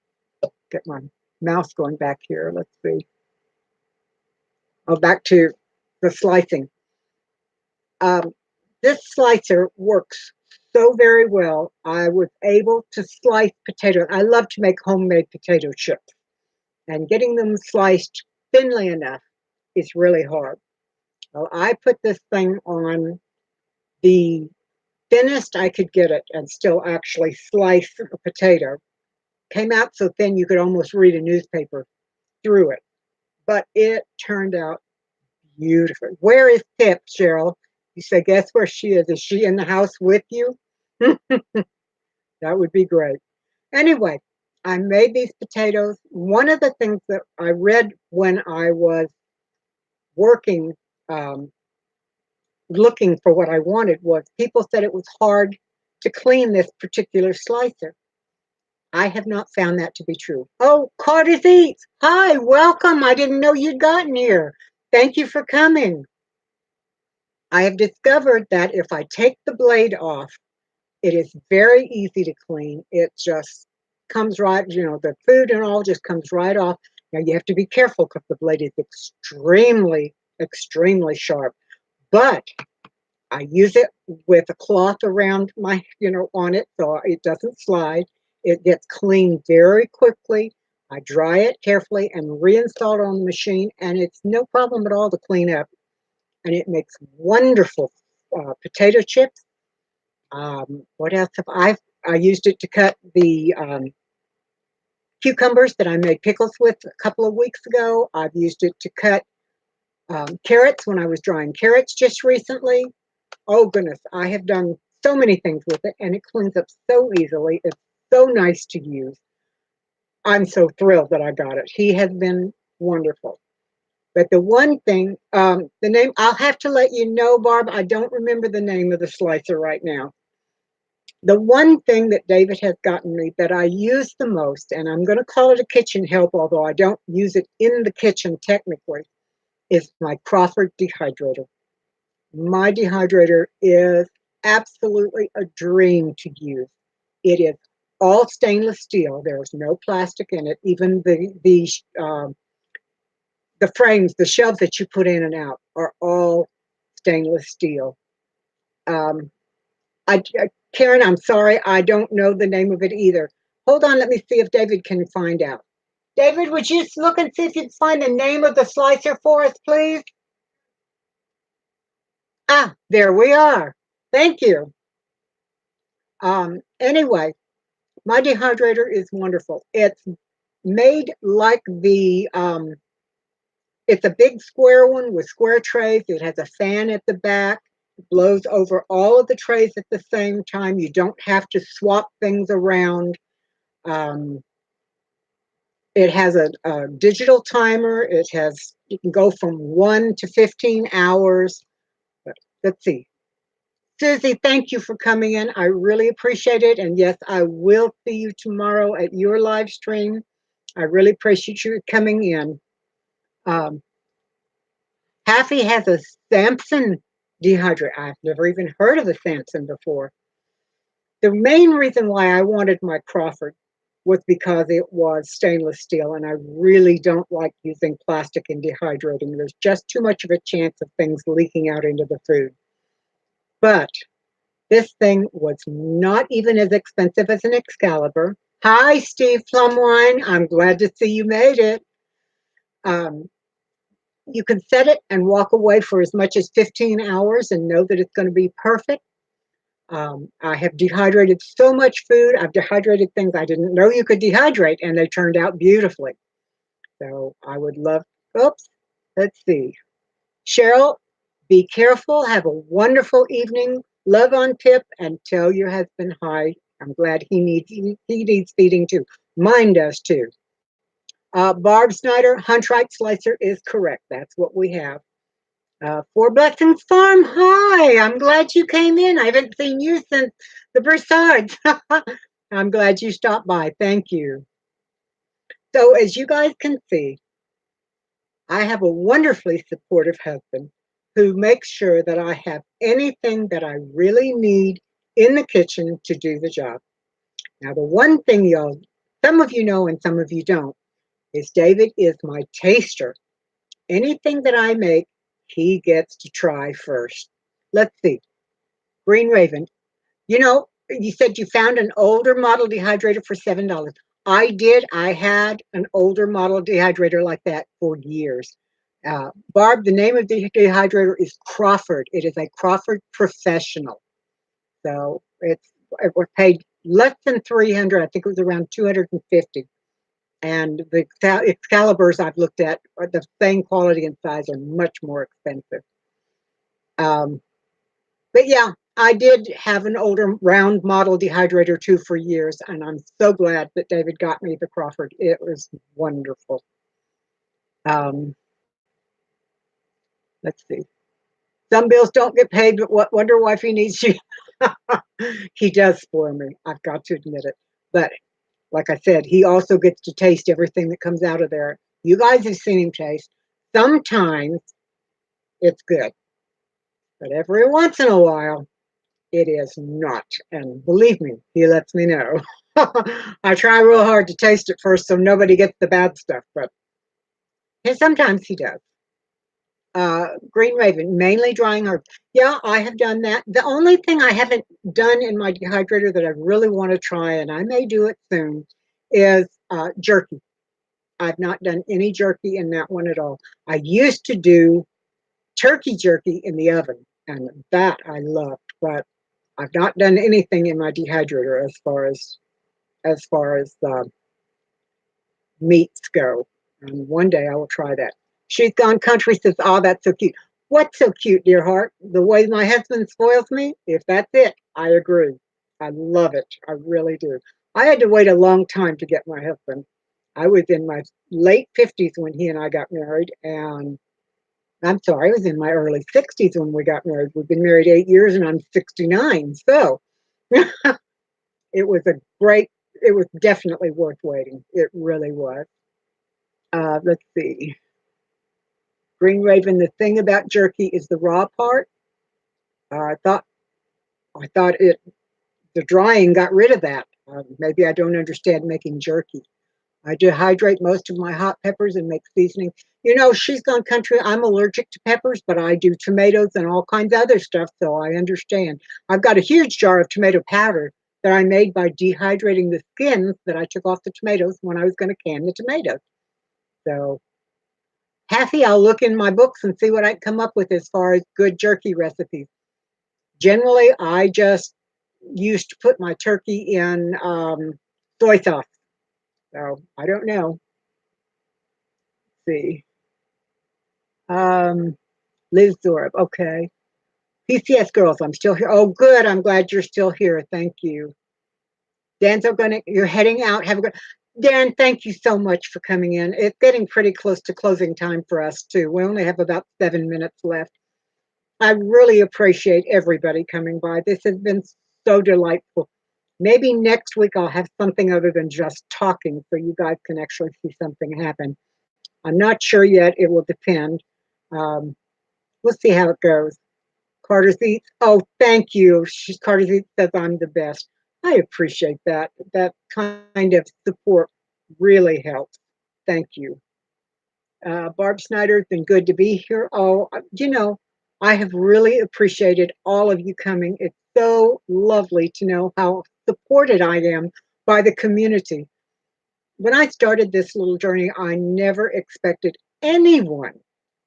Get my mouse going back here. Let's see. Oh, back to the slicing. Um, this slicer works so very well, I was able to slice potatoes. I love to make homemade potato chips, and getting them sliced thinly enough is really hard. Well, I put this thing on the thinnest I could get it and still actually slice a potato. Came out so thin you could almost read a newspaper through it, but it turned out beautiful. Where is Pip, Cheryl? You say, guess where she is? Is she in the house with you? That would be great. Anyway, I made these potatoes. One of the things that I read when I was working, um, looking for what I wanted, was people said it was hard to clean this particular slicer. I have not found that to be true. Oh, Carter's Eats. Hi, welcome. I didn't know you'd gotten here. Thank you for coming. I have discovered that if I take the blade off, it is very easy to clean. It just comes right, the food and all just comes right off. Now you have to be careful because the blade is extremely, extremely sharp. But I use it with a cloth around my, on it so it doesn't slide. It gets cleaned very quickly. I dry it carefully and reinstall it on the machine, and it's no problem at all to clean up. And it makes wonderful potato chips. What else have I used it to cut the cucumbers that I made pickles with a couple of weeks ago. I've used it to cut carrots when I was drying carrots just recently. Oh goodness, I have done so many things with it, and it cleans up so easily. It's so nice to use. I'm so thrilled that I got it. He has been wonderful. But the one thing, the name, I'll have to let you know, Barb, I don't remember the name of the slicer right now. The one thing that David has gotten me that I use the most, and I'm going to call it a kitchen help, although I don't use it in the kitchen technically, is my Crawford dehydrator. My dehydrator is absolutely a dream to use. It is all stainless steel. There's no plastic in it. Even the frames, the shelves that you put in and out, are all stainless steel. Um, Karen, I'm sorry, I don't know the name of it either. Hold on, let me see if David can find out. David, would you look and see if you can find the name of the slicer for us, please? Ah, there we are. Thank you. Anyway, my dehydrator is wonderful. It's made like it's a big square one with square trays. It has a fan at the back. It blows over all of the trays at the same time. You don't have to swap things around. Um, it has a digital timer. You can go from 1 to 15 hours. Let's see. Susie, thank you for coming in. I really appreciate it. And yes, I will see you tomorrow at your live stream. I really appreciate you coming in. Um, Happy has a Samson dehydrator. I've never even heard of a Samson before. The main reason why I wanted my Crawford was because it was stainless steel, and I really don't like using plastic in dehydrating. There's just too much of a chance of things leaking out into the food. But this thing was not even as expensive as an Excalibur. Hi, Steve Plumwine. I'm glad to see you made it. Um, you can set it and walk away for as much as 15 hours and know that it's going to be perfect. I have dehydrated so much food. I've dehydrated things I didn't know you could dehydrate, and they turned out beautifully. So I would love, oops, let's see. Cheryl, be careful. Have a wonderful evening. Love on Pip, and tell your husband hi. I'm glad he needs feeding too. Mine does too. Barb Snyder, Huntrite Slicer is correct. That's what we have. Four Blessings Farm, hi. I'm glad you came in. I haven't seen you since the Broussards. I'm glad you stopped by. Thank you. So as you guys can see, I have a wonderfully supportive husband who makes sure that I have anything that I really need in the kitchen to do the job. Now, the one thing some of you know and some of you don't, is David is my taster. Anything that I make, he gets to try first. Let's see. Green Raven, You know, you said you found an older model dehydrator for $7. I did. I had an older model dehydrator like that for years. Barb, the name of the dehydrator is Crawford. It is a Crawford Professional. So it was paid less than 300. I think it was around 250. And the Excaliburs I've looked at are the same quality and size are much more expensive. Um, but yeah, I did have an older round model dehydrator too for years, and I'm so glad that David got me the Crawford. It was wonderful. Um, let's see. Some bills don't get paid, but what wonder why he needs you. He does spoil me. I've got to admit it. But like I said, he also gets to taste everything that comes out of there. You guys have seen him taste. Sometimes it's good, but every once in a while, it is not. And believe me, he lets me know. I try real hard to taste it first so nobody gets the bad stuff, but sometimes he does. Green Raven, mainly drying herbs. Yeah, I have done that. The only thing I haven't done in my dehydrator that I really want to try, and I may do it soon, is jerky. I've not done any jerky in that one at all. I used to do turkey jerky in the oven, and that I loved, but I've not done anything in my dehydrator as far as meats go. And one day I will try that. She's Gone Country says, "Oh, that's so cute." What's so cute, dear heart? The way my husband spoils me? If that's it, I agree. I love it. I really do. I had to wait a long time to get my husband. I was in my late 50s when he and I got married, and I'm sorry, I was in my early 60s when we got married. We've been married 8 years, and I'm 69. So it was a great, it was definitely worth waiting. It really was. Let's see. Green Raven, the thing about jerky is the raw part. I thought it the drying got rid of that. Maybe I don't understand making jerky. I dehydrate most of my hot peppers and make seasoning. You know, She's Gone Country. I'm allergic to peppers, but I do tomatoes and all kinds of other stuff, so I understand. I've got a huge jar of tomato powder that I made by dehydrating the skins that I took off the tomatoes when I was going to can the tomatoes. So Happy, I'll look in my books and see what I can come up with as far as good jerky recipes. Generally, I just used to put my turkey in soy sauce. So I don't know. Let's see. Um, Liz Zorb. Okay. PCS girls, I'm still here. Oh, good. I'm glad you're still here. Thank you. Dan's gonna. You're heading out. Have a good. Dan, thank you so much for coming in. It's getting pretty close to closing time for us too. We only have about 7 minutes left. I really appreciate everybody coming by. This has been so delightful. Maybe next week I'll have something other than just talking so you guys can actually see something happen. I'm not sure yet. It will depend. Um, we'll see how it goes. Carter's Eats. Oh, thank you. Carter's Eats says I'm the best. I appreciate that. That kind of support really helps. Thank you. Barb Snyder, it's been good to be here. Oh, I have really appreciated all of you coming. It's so lovely to know how supported I am by the community. When I started this little journey, I never expected anyone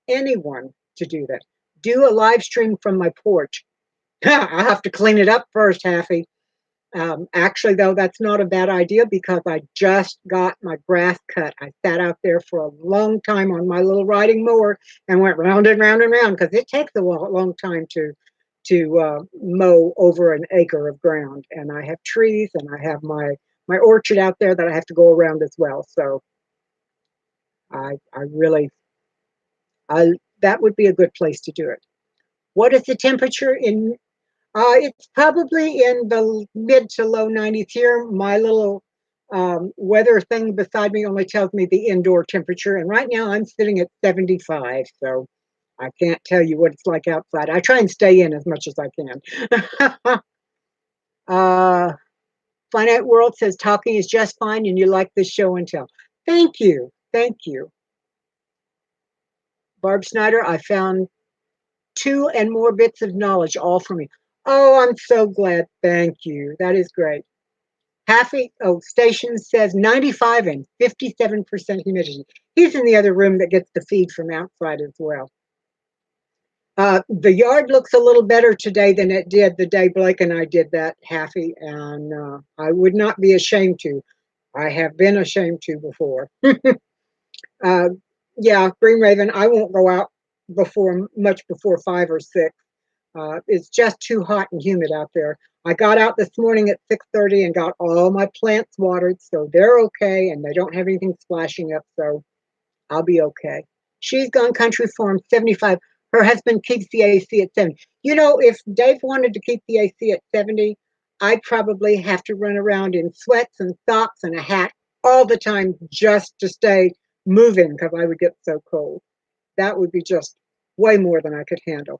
to do that. Do a live stream from my porch. I have to clean it up first, Happy. Actually, though, that's not a bad idea because I just got my grass cut. I sat out there for a long time on my little riding mower and went round and round and round because it takes a long time to mow over an acre of ground. And I have trees and I have my orchard out there that I have to go around as well. So I really I that would be a good place to do it. What is the temperature in it's probably in the mid to low 90s here. My little weather thing beside me only tells me the indoor temperature, and right now I'm sitting at 75, so I can't tell you what it's like outside. I try and stay in as much as I can. uh, Finite World says talking is just fine, and you like this show and tell. Thank you, thank you, Barb Snyder. I found two and more bits of knowledge, all from me. Oh, I'm so glad. Thank you. That is great. Station says 95 and 57% humidity. He's in the other room that gets the feed from outside as well. The yard looks a little better today than it did the day Blake and I did that, Haffy, and I would not be ashamed to. I have been ashamed to before. uh, yeah, Green Raven, I won't go out before much before 5 or 6. It's just too hot and humid out there. I got out this morning at 6:30 and got all my plants watered, so they're okay, and they don't have anything splashing up, so I'll be okay. She's gone country farm 75. Her husband keeps the AC at 70. You know, if Dave wanted to keep the AC at 70, I'd probably have to run around in sweats and socks and a hat all the time just to stay moving because I would get so cold. That would be just way more than I could handle.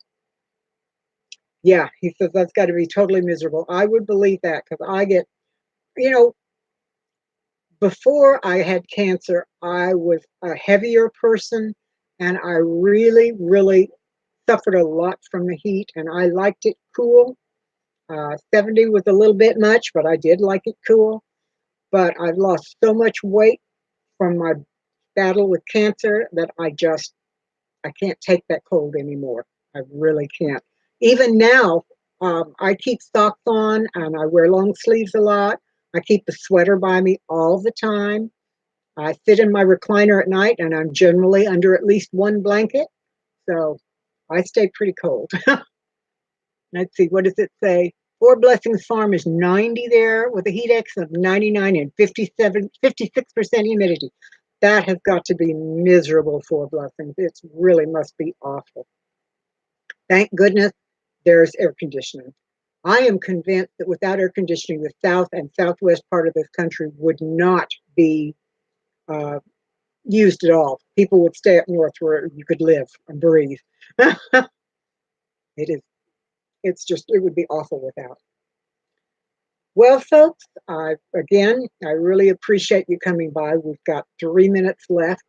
Yeah, he says that's got to be totally miserable. I would believe that because I get, you know, before I had cancer, I was a heavier person and I really, really suffered a lot from the heat and I liked it cool. 70 was a little bit much, but I did like it cool. But I've lost so much weight from my battle with cancer that I can't take that cold anymore. I really can't. Even now, I keep socks on and I wear long sleeves a lot. I keep a sweater by me all the time. I sit in my recliner at night and I'm generally under at least one blanket. So I stay pretty cold. Let's see, what does it say? Four Blessings Farm is 90 there with a heat index of 99 and 56% humidity. That has got to be miserable for Blessings. It really must be awful. Thank goodness there's air conditioning. I am convinced that without air conditioning, the south and southwest part of this country would not be uh, used at all. People would stay up north where you could live and breathe. it is. It's just. It would be awful without. Well, folks, I really appreciate you coming by. We've got 3 minutes left.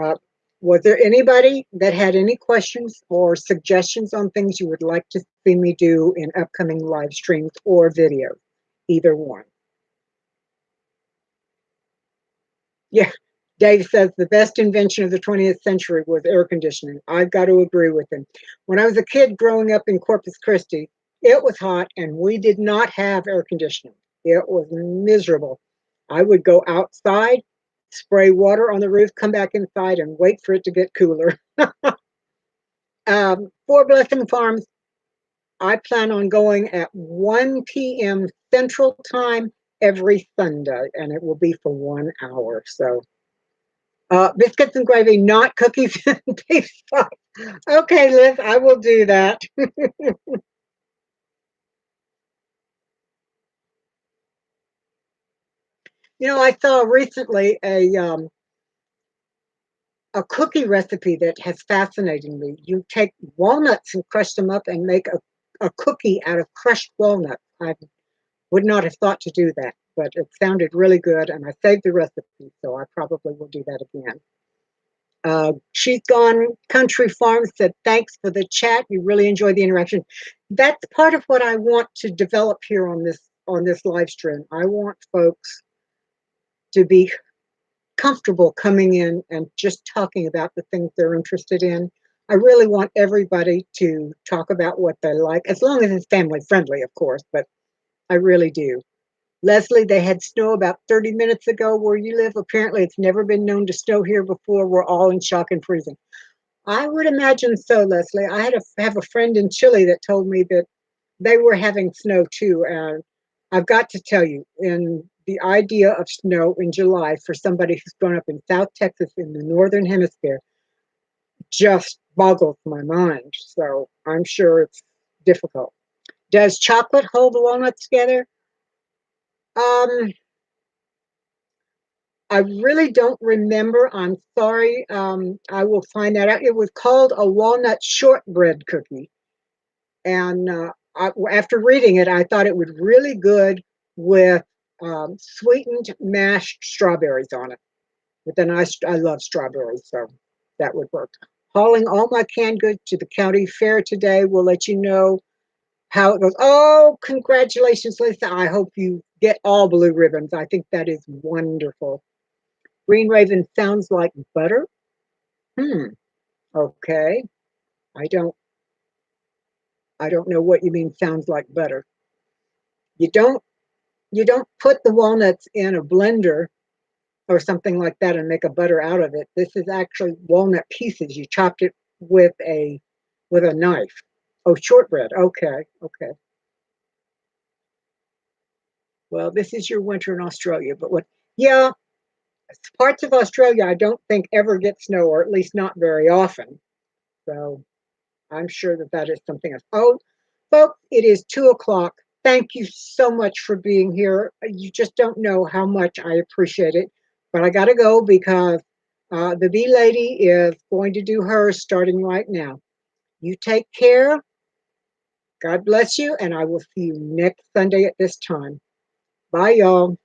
Uh, was there anybody that had any questions or suggestions on things you would like to see me do in upcoming live streams or videos? Either one. Yeah. Dave says the best invention of the 20th century was air conditioning. I've got to agree with him. When I was a kid growing up in Corpus Christi, it was hot and we did not have air conditioning. It was miserable. I would go outside, spray water on the roof, come back inside, and wait for it to get cooler. For Blessing Farms, I plan on going at 1 p.m. Central Time every Sunday, and it will be for 1 hour. So biscuits and gravy, not cookies and beef sauce. Okay, Liz, I will do that. You know, I saw recently a cookie recipe that has fascinated me. You take walnuts and crush them up and make a cookie out of crushed walnuts. I would not have thought to do that, but it sounded really good, and I saved the recipe, so I probably will do that again. She's Gone Country Farm said, thanks for the chat. You really enjoyed the interaction. That's part of what I want to develop here on this live stream. I want folks to be comfortable coming in and just talking about the things they're interested in. I really want everybody to talk about what they like, as long as it's family friendly, of course, but I really do. Leslie, they had snow about 30 minutes ago where you live. Apparently, it's never been known to snow here before. We're all in shock and freezing. I would imagine so, Leslie. Have a friend in Chile that told me that they were having snow too. And I've got to tell you, in the idea of snow in July for somebody who's grown up in South Texas in the Northern Hemisphere just boggles my mind. So I'm sure it's difficult. Does chocolate hold the walnuts together? Um, I really don't remember. I'm sorry. I will find that out. It was called a walnut shortbread cookie. And after reading it, I thought it was really good with sweetened mashed strawberries on it. But then I love strawberries, so that would work. Hauling all my canned goods to the county fair today. We'll let you know how it goes. Oh, congratulations, Lisa. I hope you get all blue ribbons. I think that is wonderful. Green Raven sounds like butter. Hmm. Okay. I don't I don't know what you mean sounds like butter. You don't you don't put the walnuts in a blender or something like that and make a butter out of it. This is actually walnut pieces. You chopped it with a knife. Oh, shortbread. Okay. Okay. Well, this is your winter in Australia, but what yeah, parts of Australia I don't think ever get snow, or at least not very often. So I'm sure that that is something else. Oh, folks, it is 2 o'clock. Thank you so much for being here. You just don't know how much I appreciate it. But I got to go because the bee lady is going to do hers starting right now. You take care. God bless you. And I will see you next Sunday at this time. Bye, y'all.